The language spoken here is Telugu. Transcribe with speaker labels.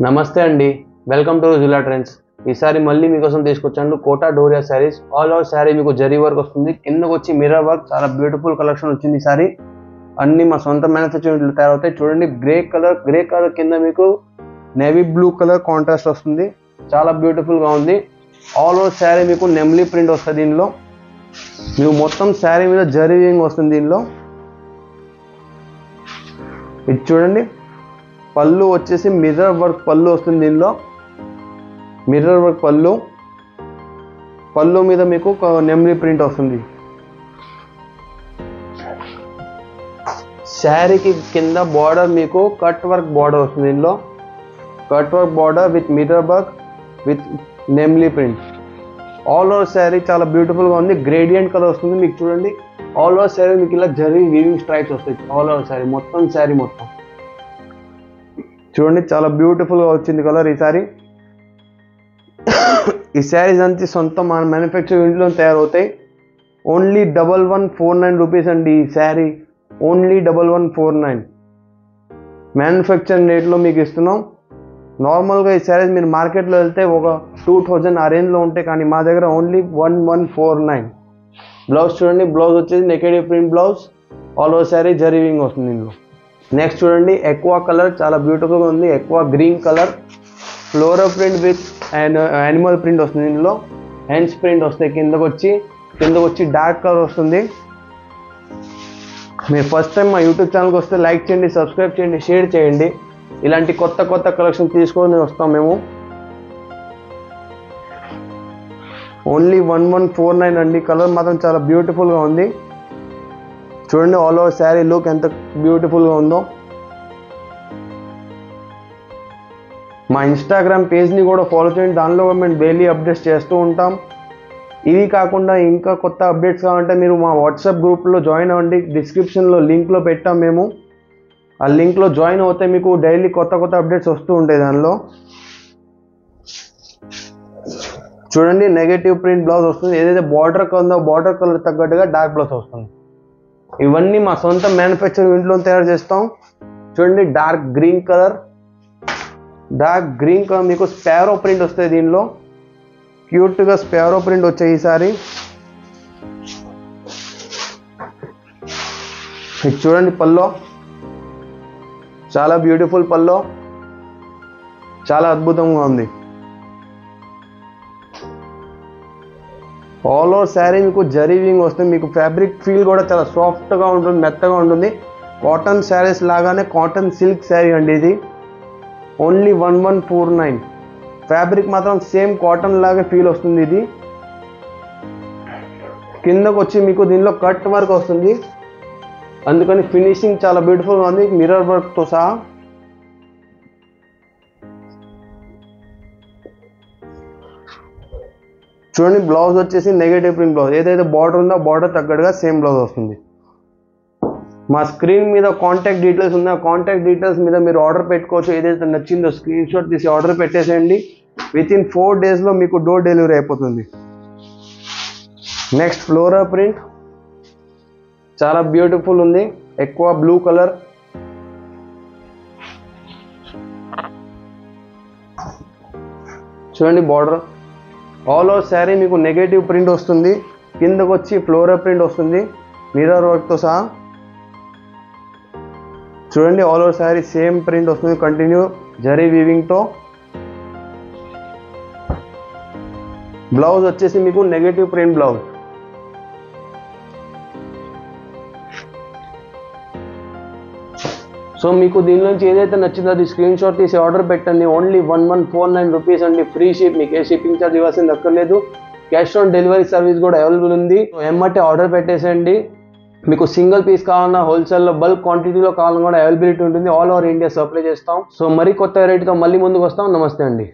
Speaker 1: నమస్తే అండి, వెల్కమ్ టు జిల్లా ట్రెండ్స్. ఈసారి మళ్ళీ మీకోసం తీసుకొచ్చాను కోటా డోరియా శారీస్. ఆల్ ఓవర్ శారీ మీకు జరీ వర్క్ వస్తుంది, కిందకు వచ్చి మిర్రర్ వర్క్. చాలా బ్యూటిఫుల్ కలెక్షన్ వచ్చింది ఈసారి. అన్ని మా సొంత మ్యానుఫ్యాక్చరింగ్ తయారవుతాయి. చూడండి, గ్రే కలర్ కింద మీకు నేవీ బ్లూ కలర్ కాంట్రాస్ట్ వస్తుంది. చాలా బ్యూటిఫుల్గా ఉంది. ఆల్ ఓవర్ శారీ మీకు నెమ్లీ ప్రింట్ వస్తుంది. దీనిలో మీకు మొత్తం శారీ మీద జరీ వీవింగ్ వస్తుంది. దీనిలో ఇది చూడండి, పళ్ళు వచ్చేసి మిర్రర్ వర్క్ పళ్ళు వస్తుంది. దీనిలో మిర్రర్ వర్క్ పళ్ళు మీద మీకు నెమ్లీ ప్రింట్ వస్తుంది. శారీకి కింద బార్డర్ మీకు కట్ వర్క్ బార్డర్ వస్తుంది. దీనిలో cut work border with mirror work with నెమ్లీ ప్రింట్. ఆల్ ఓవర్ శారీ చాలా బ్యూటిఫుల్గా ఉంది. గ్రేడియంట్ కలర్ వస్తుంది మీకు. చూడండి, ఆల్ ఓవర్ శారీ మీకు ఇలా జరీ వీవింగ్ స్ట్రైప్స్ వస్తాయి. ఆల్ ఓవర్ శారీ మొత్తం చూడండి, చాలా బ్యూటిఫుల్గా వచ్చింది కలర్ ఈసారి. ఈ శారీస్ అంతా సొంత మన మ్యానుఫ్యాక్చరింగ్ ఇంట్లో తయారవుతాయి. ఓన్లీ 1149 రూపీస్ అండి ఈ శారీ. ఓన్లీ 1149 మ్యానుఫ్యాక్చరింగ్ రేట్లో మీకు ఇస్తున్నాం. నార్మల్గా ఈ శారీస్ మీరు మార్కెట్లో వెళ్తే ఒక 2000 ఆ రేంజ్లో ఉంటాయి, కానీ మా దగ్గర ఓన్లీ 1149. బ్లౌజ్ చూడండి, బ్లౌజ్ వచ్చేసి naked print blouse. All over sari zari weaving వస్తుంది దీనిలో. నెక్స్ట్ చూడండి, ఎక్వా కలర్ చాలా బ్యూటిఫుల్గా ఉంది. Aqua green colour, floral print with and animal print వస్తుంది. దీనిలో హ్యాండ్స్ ప్రింట్ వస్తాయి. కిందకు వచ్చి డార్క్ కలర్ వస్తుంది. మీరు ఫస్ట్ టైం మా యూట్యూబ్ ఛానల్కి వస్తే లైక్ చేయండి, సబ్స్క్రైబ్ చేయండి, షేర్ చేయండి. ఇలాంటి కొత్త కలెక్షన్ తీసుకొని వస్తాం మేము. ఓన్లీ 1149 అండి. కలర్ మాత్రం చాలా బ్యూటిఫుల్గా ఉంది. చూడండి, ఆల్ ఓవర్ శారీ లుక్ ఎంత బ్యూటిఫుల్గా ఉందో. మా ఇన్స్టాగ్రామ్ పేజ్ని కూడా ఫాలో చేయండి. దానిలో మేము డైలీ అప్డేట్స్ చేస్తూ ఉంటాం. ఇవి కాకుండా ఇంకా కొత్త అప్డేట్స్ కావాలంటే మీరు మా వాట్సాప్ గ్రూప్లో జాయిన్ అవ్వండి. డిస్క్రిప్షన్లో లింక్లో పెట్టాం మేము. ఆ లింక్లో జాయిన్ అవుతే మీకు డైలీ కొత్త అప్డేట్స్ వస్తూ ఉంటాయి. దానిలో చూడండి, నెగటివ్ ప్రింట్ బ్లౌజ్ వస్తుంది. ఏదైతే బార్డర్ ఉందో బార్డర్ కలర్ తగ్గట్టుగా డార్క్ బ్లౌజ్ వస్తుంది. ఇవన్నీ మా సొంత మ్యానుఫ్యాక్చరింగ్ ఇంట్లో తయారు చేస్తాం. చూడండి, డార్క్ గ్రీన్ కలర్ మీకు స్పారో ప్రింట్ వస్తాయి. దీనిలో క్యూట్గా స్పారో ప్రింట్ వచ్చాయి ఈసారి. ఇది చూడండి, పల్లో చాలా బ్యూటిఫుల్ పల్లో, చాలా అద్భుతంగా ఉంది. ఆల్ ఓవర్ శారీ మీకు జరీవింగ్ వస్తుంది. మీకు ఫ్యాబ్రిక్ ఫీల్ కూడా చాలా సాఫ్ట్గా ఉంటుంది, మెత్తగా ఉంటుంది. కాటన్ శారీస్ లాగానే కాటన్ సిల్క్ శారీ అండి ఇది. ఓన్లీ 1149. ఫ్యాబ్రిక్ మాత్రం సేమ్ కాటన్ లాగే ఫీల్ వస్తుంది. ఇది కిందకు వచ్చి మీకు దీనిలో కట్ వర్క్ వస్తుంది, అందుకని ఫినిషింగ్ చాలా బ్యూటిఫుల్గా ఉంది మిర్రర్ వర్క్తో సహా. చూడండి, బ్లౌజ్ వచ్చేసి నెగటివ్ ప్రింట్ బ్లౌజ్. ఏదైతే బార్డర్ ఉందో బార్డర్ తగ్గట్టుగా సేమ్ బ్లౌజ్ వస్తుంది. మా స్క్రీన్ మీద కాంటాక్ట్ డీటెయిల్స్ ఉన్నాయి. కాంటాక్ట్ డీటెయిల్స్ మీద మీరు ఆర్డర్ పెట్టుకోవచ్చు. ఏదైతే నచ్చిందో స్క్రీన్ షాట్ తీసి ఆర్డర్ పెట్టేసేయండి. వితిన్ 4 డేస్లో మీకు డోర్ డెలివరీ అయిపోతుంది. నెక్స్ట్ ఫ్లోరల్ ప్రింట్ చాలా బ్యూటిఫుల్ ఉంది. ఎక్కువ బ్లూ కలర్. చూడండి, బార్డర్ ఆల్ ఓవర్ శారీ మీకు నెగటివ్ ప్రింట్ వస్తుంది. కిందకు వచ్చి ఫ్లోరల్ ప్రింట్ వస్తుంది మిర్రర్ వర్క్తో సహా. చూడండి, all over sari same print వస్తుంది కంటిన్యూ జరీ వీవింగ్తో. బ్లౌజ్ వచ్చేసి మీకు నెగటివ్ ప్రింట్ బ్లౌజ్. సో మీకు దీని నుంచి ఏదైతే నచ్చిందో అది స్క్రీన్ షాట్ తీసి ఆర్డర్ పెట్టండి. ఓన్లీ 1149 రూపీస్ అండి. ఫ్రీ షిప్, మీకు ఏ షిప్పింగ్ ఛార్జ్ ఇవ్వాల్సింది అక్కర్లేదు. క్యాష్ ఆన్ డెలివరీ సర్వీస్ కూడా అవైలబుల్ ఉంది. ఎమ్మటే ఆర్డర్ పెట్టేసేయండి. మీకు సింగిల్ పీస్ కావాలన్నా, హోల్సేల్లో బల్క్ క్వాంటిటీలో కావాలన్నా కూడా అవైలబిలిటీ ఉంటుంది. ఆల్ ఓవర్ ఇండియా సప్లై చేస్తాం. సో మరి కొత్త వెరైటీతో మళ్ళీ ముందుకు వస్తాం. నమస్తే అండి.